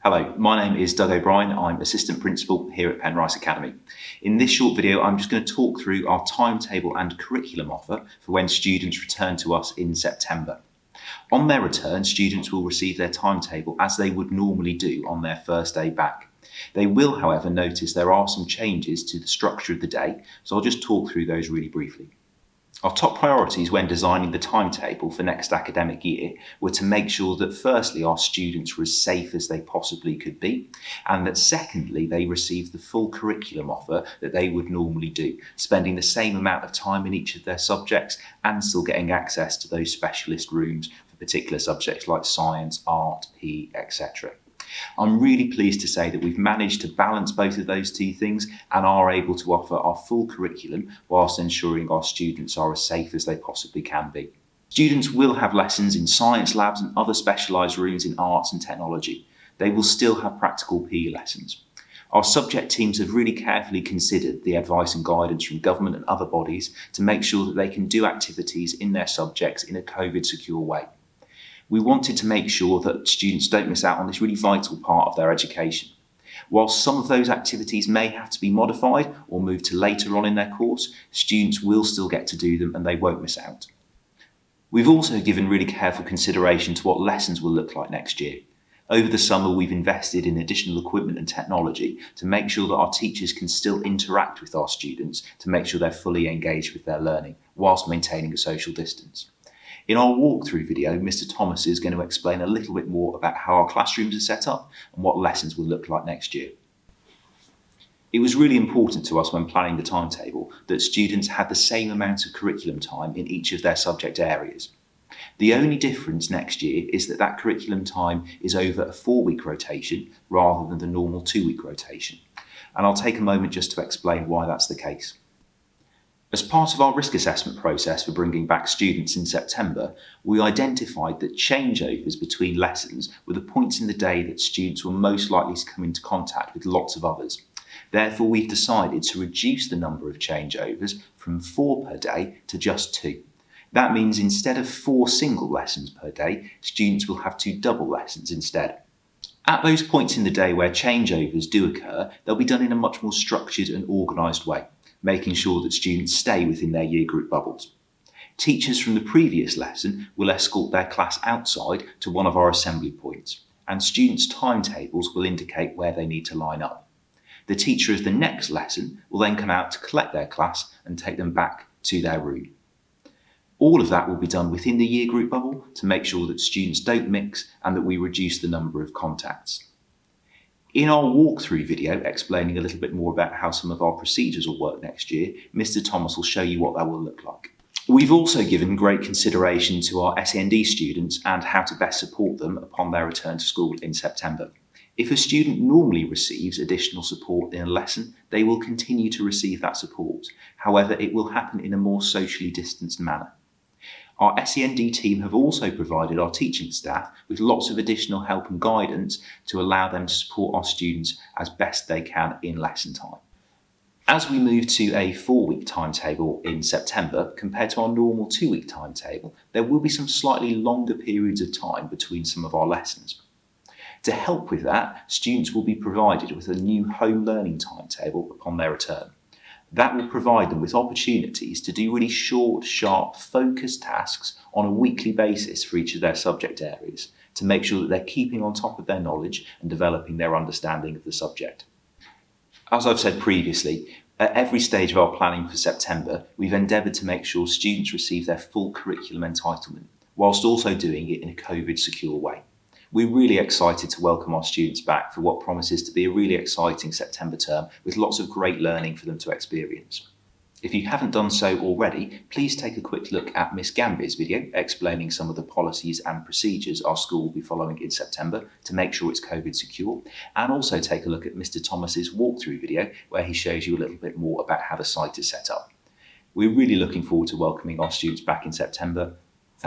Hello, my name is Doug O'Brien. I'm Assistant Principal here at Penrice Academy. In this short video, I'm just going to talk through our timetable and curriculum offer for when students return to us in September. On their return, students will receive their timetable as they would normally do on their first day back. They will, however, notice there are some changes to the structure of the day, so I'll just talk through those really briefly. Our top priorities when designing the timetable for next academic year were to make sure that firstly our students were as safe as they possibly could be, and that secondly they received the full curriculum offer that they would normally do, spending the same amount of time in each of their subjects and still getting access to those specialist rooms for particular subjects like science, art, PE, etc. I'm really pleased to say that we've managed to balance both of those two things and are able to offer our full curriculum whilst ensuring our students are as safe as they possibly can be. Students will have lessons in science labs and other specialised rooms in arts and technology. They will still have practical PE lessons. Our subject teams have really carefully considered the advice and guidance from government and other bodies to make sure that they can do activities in their subjects in a COVID-secure way. We wanted to make sure that students don't miss out on this really vital part of their education. Whilst some of those activities may have to be modified or moved to later on in their course, students will still get to do them and they won't miss out. We've also given really careful consideration to what lessons will look like next year. Over the summer, we've invested in additional equipment and technology to make sure that our teachers can still interact with our students to make sure they're fully engaged with their learning whilst maintaining a social distance. In our walkthrough video, Mr. Thomas is going to explain a little bit more about how our classrooms are set up and what lessons will look like next year. It was really important to us when planning the timetable that students had the same amount of curriculum time in each of their subject areas. The only difference next year is that that curriculum time is over a 4-week rotation rather than the normal 2-week rotation. And I'll take a moment just to explain why that's the case. As part of our risk assessment process for bringing back students in September, we identified that changeovers between lessons were the points in the day that students were most likely to come into contact with lots of others. Therefore, we've decided to reduce the number of changeovers from 4 per day to just 2. That means instead of 4 single lessons per day, students will have 2 double lessons instead. At those points in the day where changeovers do occur, they'll be done in a much more structured and organised way, making sure that students stay within their year group bubbles. Teachers from the previous lesson will escort their class outside to one of our assembly points, and students' timetables will indicate where they need to line up. The teacher of the next lesson will then come out to collect their class and take them back to their room. All of that will be done within the year group bubble to make sure that students don't mix and that we reduce the number of contacts. In our walkthrough video explaining a little bit more about how some of our procedures will work next year, Mr. Thomas will show you what that will look like. We've also given great consideration to our SEND students and how to best support them upon their return to school in September. If a student normally receives additional support in a lesson, they will continue to receive that support. However, it will happen in a more socially distanced manner. Our SEND team have also provided our teaching staff with lots of additional help and guidance to allow them to support our students as best they can in lesson time. As we move to a 4-week timetable in September compared to our normal 2-week timetable, there will be some slightly longer periods of time between some of our lessons. To help with that, students will be provided with a new home learning timetable upon their return. That will provide them with opportunities to do really short, sharp, focused tasks on a weekly basis for each of their subject areas to make sure that they're keeping on top of their knowledge and developing their understanding of the subject. As I've said previously, at every stage of our planning for September, we've endeavoured to make sure students receive their full curriculum entitlement, whilst also doing it in a COVID-secure way. We're really excited to welcome our students back for what promises to be a really exciting September term with lots of great learning for them to experience. If you haven't done so already, please take a quick look at Miss Gambia's video explaining some of the policies and procedures our school will be following in September to make sure it's COVID secure, and also take a look at Mr. Thomas's walkthrough video where he shows you a little bit more about how the site is set up. We're really looking forward to welcoming our students back in September,